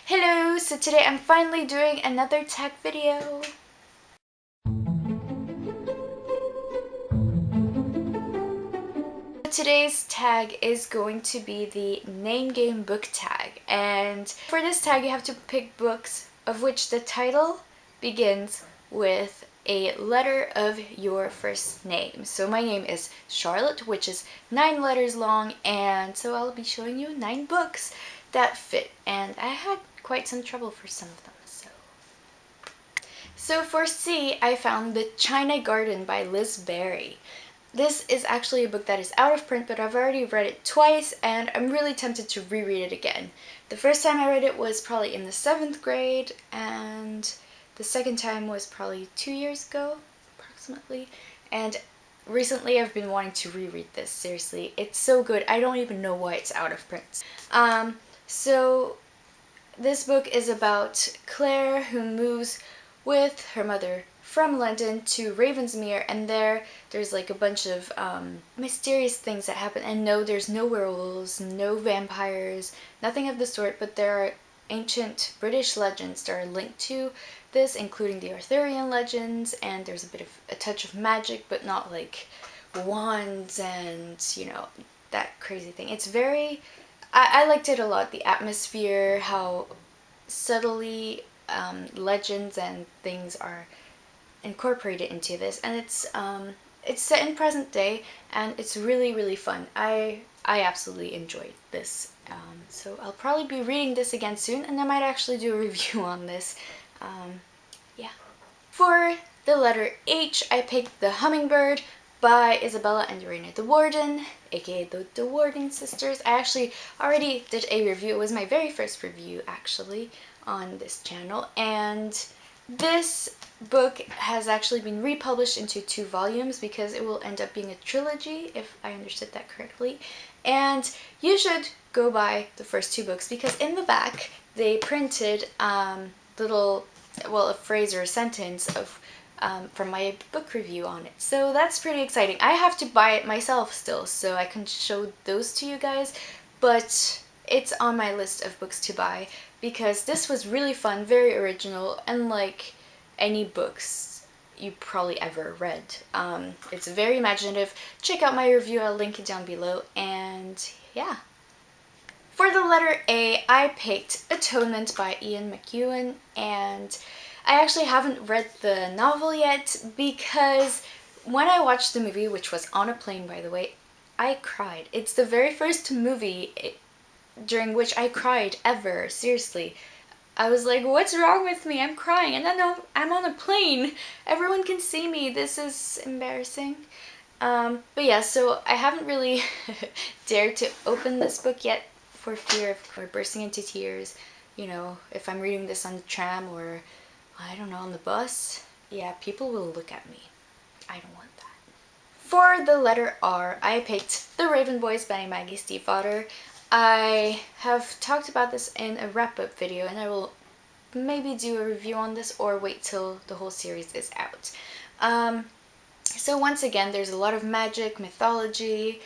Hello! So today I'm finally doing another tag video. Today's tag is going to be the name game book tag, and for this tag you have to pick books of which the title begins with a letter of your first name. So my name is Charlotte, which is 9 letters long, and so I'll be showing you 9 books that fit, and I had quite some trouble for some of them. So for C, I found The China Garden by Liz Berry. This is actually a book that is out of print, but I've already read it twice, and I'm really tempted to reread it again. The first time I read it was probably in the 7th grade, and the second time was probably 2 years ago, approximately. And recently I've been wanting to reread this, seriously. It's so good, I don't even know why it's out of print. So this book is about Claire, who moves with her mother from London to Ravensmere, and there's like a bunch of mysterious things that happen. And no, there's no werewolves, no vampires, nothing of the sort, but there are ancient British legends that are linked to this, including the Arthurian legends, and there's a touch of magic, but not like wands and, you know, that crazy thing. It's very, I liked it a lot. The atmosphere, how subtly legends and things are incorporated into this, and it's set in present day, and it's really fun. I absolutely enjoyed this. So I'll probably be reading this again soon, and I might actually do a review on this. Yeah. For the letter H, I picked The Hummingbird by Isabella and Irina de Warden, aka the de Warden sisters. I actually already did a review. It was my very first review, actually, on this channel, and this book has actually been republished into 2 volumes because it will end up being a trilogy, if I understood that correctly. And you should go buy the first 2 books because in the back they printed a phrase or a sentence of from my book review on it. So that's pretty exciting. I have to buy it myself still, so I can show those to you guys, but it's on my list of books to buy because this was really fun, very original, unlike any books you probably ever read. It's very imaginative. Check out my review, I'll link it down below, and yeah. For the letter A, I picked Atonement by Ian McEwan, and I actually haven't read the novel yet because when I watched the movie, which was on a plane by the way, I cried. It's the very first movie during which I cried ever, seriously. I was like, what's wrong with me? I'm crying, and then I'm on a plane. Everyone can see me. This is embarrassing. But yeah, so I haven't really dared to open this book yet for fear of bursting into tears. You know, if I'm reading this on the tram or, I don't know, on the bus, yeah, people will look at me. I don't want that. For the letter R, I picked The Raven Boys by Maggie Stiefvater. I have talked about this in a wrap-up video, and I will maybe do a review on this or wait till the whole series is out. So once again, there's a lot of magic, mythology,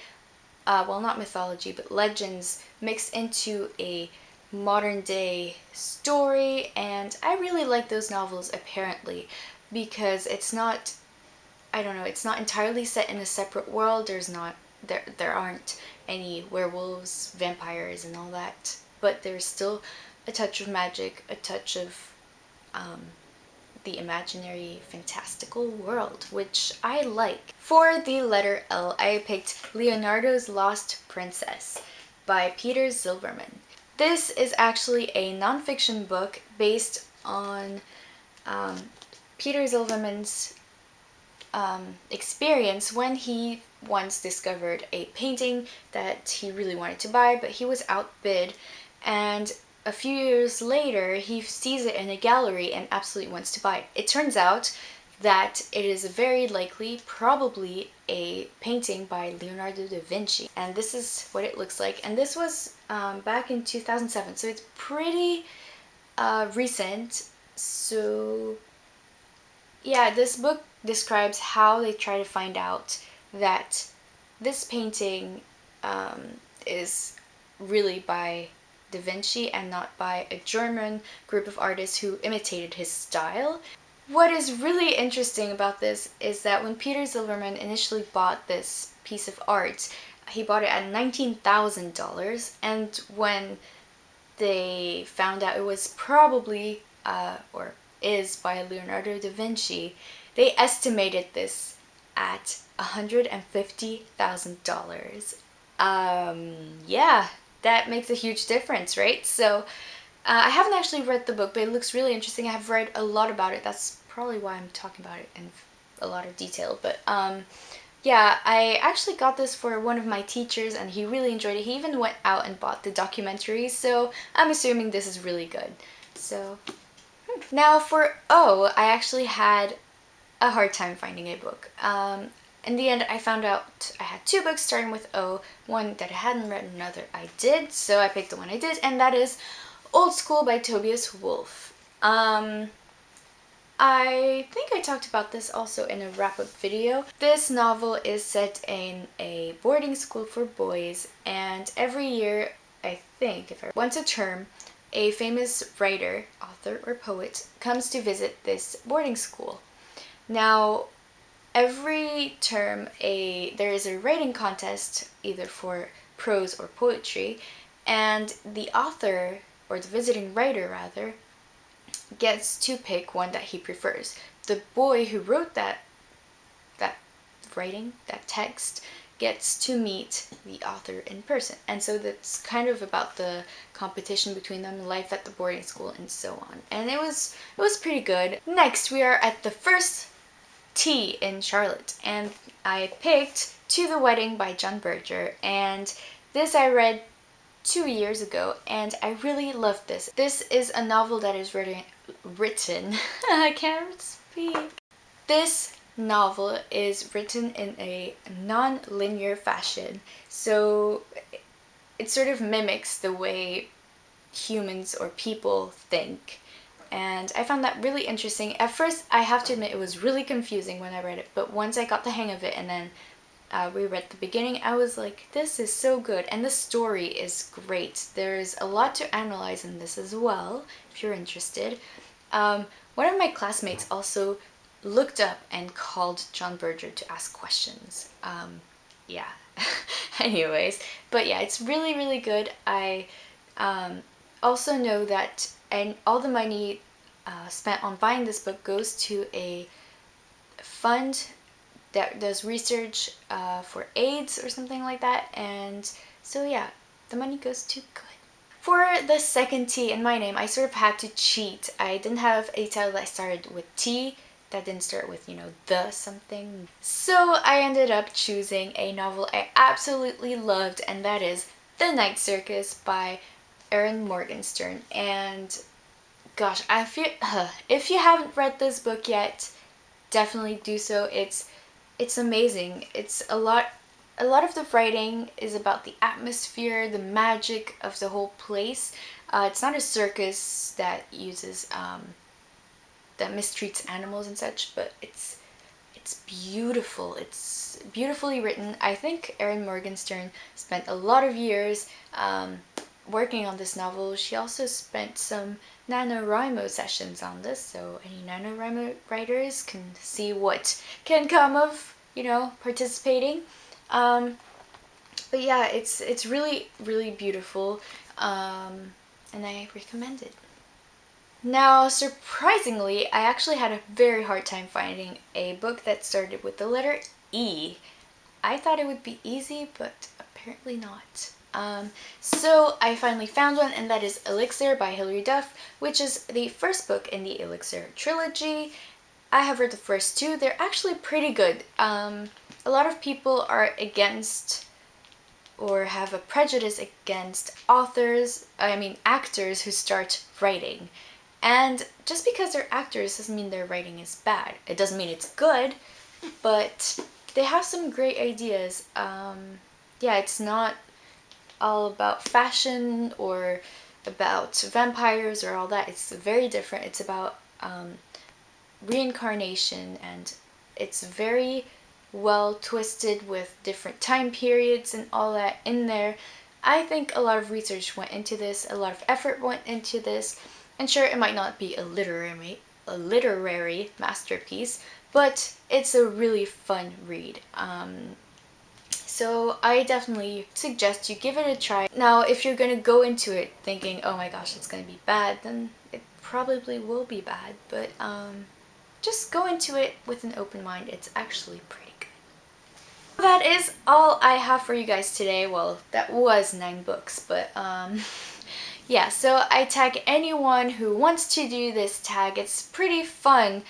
well, not mythology, but legends mixed into a modern day story, and I really like those novels apparently because it's not, I don't know, it's not entirely set in a separate world. There aren't any werewolves, vampires, and all that, but there's still a touch of magic, a touch of the imaginary, fantastical world, which I like. For the letter L, I picked Leonardo's Lost Princess by Peter Zilberman. This is actually a nonfiction book based on Peter Zilberman's experience when he once discovered a painting that he really wanted to buy, but he was outbid, and a few years later he sees it in a gallery and absolutely wants to buy it. It turns out that it is very likely, probably, a painting by Leonardo da Vinci, and this is what it looks like. And this was back in 2007, so it's pretty recent. So yeah, this book describes how they try to find out that this painting is really by da Vinci and not by a German group of artists who imitated his style. What is really interesting about this is that when Peter Silverman initially bought this piece of art, he bought it at $19,000, and when they found out it was probably, or is, by Leonardo da Vinci, they estimated this at $150,000. Yeah, that makes a huge difference, right? So, I haven't actually read the book, but it looks really interesting. I have read a lot about it. That's probably why I'm talking about it in a lot of detail. But yeah, I actually got this for one of my teachers and he really enjoyed it. He even went out and bought the documentary, so I'm assuming this is really good. So, now for O, I actually had a hard time finding a book. In the end, I found out I had two books starting with O, one that I hadn't read, another I did, so I picked the one I did, and that is Old School by Tobias Wolff. I think I talked about this also in a wrap-up video. This novel is set in a boarding school for boys, and every year, I think, if I once a term, a famous writer, author, or poet comes to visit this boarding school. Now, every term there is a writing contest, either for prose or poetry, and the author, or the visiting writer rather, gets to pick one that he prefers. The boy who wrote that writing, that text, gets to meet the author in person. And so that's kind of about the competition between them, life at the boarding school, and so on. And it was pretty good. Next, we are at the first T in Charlotte, and I picked To the Wedding by John Berger, and this I read 2 years ago, and I really loved this. This is a novel that is written I can't speak. This novel is written in a non-linear fashion, so it sort of mimics the way humans or people think. And I found that really interesting. At first, I have to admit, it was really confusing when I read it, but once I got the hang of it and then reread the beginning, I was like, this is so good. And the story is great. There's a lot to analyze in this as well, if you're interested. One of my classmates also looked up and called John Berger to ask questions. Yeah. Anyways, but yeah, it's really, really good. I also know that all the money spent on buying this book goes to a fund that does research for AIDS or something like that, and so yeah, the money goes to good. For the second T in my name, I sort of had to cheat. I didn't have a title that started with T, that didn't start with, the something. So I ended up choosing a novel I absolutely loved, and that is The Night Circus by Erin Morgenstern. And gosh, if you haven't read this book yet, definitely do so. It's amazing. It's a lot of the writing is about the atmosphere, the magic of the whole place. It's not a circus that uses that mistreats animals and such, but it's beautiful. It's beautifully written. I think Erin Morgenstern spent a lot of years working on this novel. She also spent some NaNoWriMo sessions on this, so any NaNoWriMo writers can see what can come of, participating. But yeah, it's really, really beautiful, and I recommend it. Now, surprisingly, I actually had a very hard time finding a book that started with the letter E. I thought it would be easy, but apparently not. So I finally found one, and that is Elixir by Hilary Duff, which is the first book in the Elixir trilogy. I have read the first two. They're actually pretty good. A lot of people are against or have a prejudice against actors who start writing. And just because they're actors doesn't mean their writing is bad. It doesn't mean it's good, but they have some great ideas. Yeah, it's not all about fashion or about vampires or all that. It's very different. It's about reincarnation, and it's very well twisted with different time periods and all that in there. I think a lot of research went into this, a lot of effort went into this, and sure, it might not be a literary masterpiece, but it's a really fun read. So I definitely suggest you give it a try. Now, if you're gonna go into it thinking, oh my gosh, it's gonna be bad, then it probably will be bad, but just go into it with an open mind. It's actually pretty good. That is all I have for you guys today. Well, that was 9 books, but yeah, so I tag anyone who wants to do this tag. It's pretty fun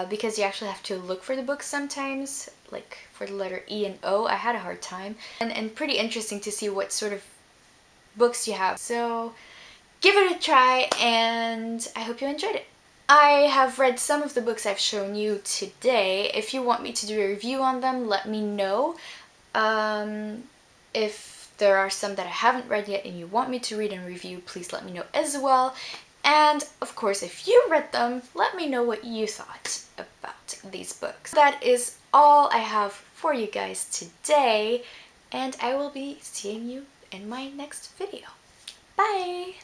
because you actually have to look for the books sometimes, like for the letter E and O. I had a hard time. And pretty interesting to see what sort of books you have. So give it a try, and I hope you enjoyed it. I have read some of the books I've shown you today. If you want me to do a review on them, let me know. If there are some that I haven't read yet and you want me to read and review, please let me know as well. And of course, if you read them, let me know what you thought about these books. That is all I have for you guys today, and I will be seeing you in my next video. Bye!